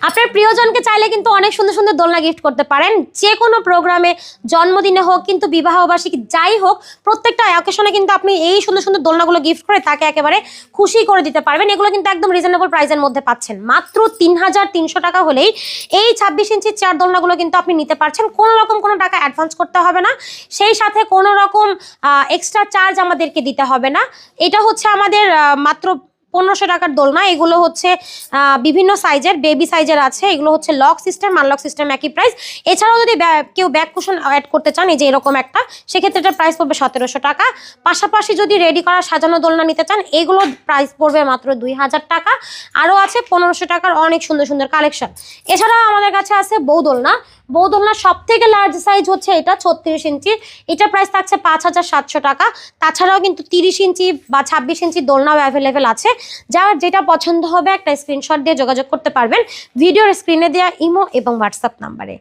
আপনার প্রিয়জনকে চাইলে কিন্তু অনেক সুন্দর সুন্দর দোলনা গিফট করতে পারেন, যে কোনো প্রোগ্রামে, জন্মদিনে হোক, কিন্তু বিবাহ বার্ষিকী যাই হোক, প্রত্যেকটা অকেশনে কিন্তু আপনি এই সুন্দর সুন্দর দোলনাগুলো গিফট করে তাকে একেবারে খুশি করে দিতে পারবেন। এগুলো কিন্তু একদম রিজনেবল প্রাইসের মধ্যে পাচ্ছেন, মাত্র 3300 টাকা হলেই এই 26 ইঞ্চির চেয়ার দোলনাগুলো কিন্তু আপনি নিতে পারছেন। কোনো রকম কোনো টাকা অ্যাডভান্স করতে হবে না, সেই সাথে কোনো রকম এক্সট্রা চার্জ আমাদেরকে দিতে হবে না। এটা হচ্ছে আমাদের মাত্র 1500 টাকার দোলনা। এগুলো হচ্ছে বিভিন্ন সাইজের, বেবি সাইজের আছে। এগুলো হচ্ছে লক সিস্টেম, আনলক সিস্টেম একই প্রাইস। এছাড়াও যদি কেউ ব্যাক কুশন অ্যাড করতে চান, এই যে এরকম একটা, সেক্ষেত্রে এটার প্রাইস পড়বে 1700 টাকা। পাশাপাশি যদি রেডি করা সাজানো দোলনা নিতে চান, এগুলোর প্রাইস পড়বে মাত্র 2000 টাকা। আরও আছে 1500 টাকার অনেক সুন্দর সুন্দর কালেকশন। এছাড়াও আমাদের কাছে আছে বউ দোলনা। বউ দোলনার সব থেকে লার্জ সাইজ হচ্ছে এটা 36 ইঞ্চি, এটা প্রাইস থাকছে 5700 টাকা। তাছাড়াও কিন্তু 30 ইঞ্চি বা 26 ইঞ্চি দোলনাও অ্যাভেলেবেল আছে। যার যেটা পছন্দ হবে একটা স্ক্রিনশট দিয়ে যোগাযোগ করতে পারবেন ভিডিওর স্ক্রিনে দেওয়া ইমো এবং হোয়াটসঅ্যাপ নাম্বারে।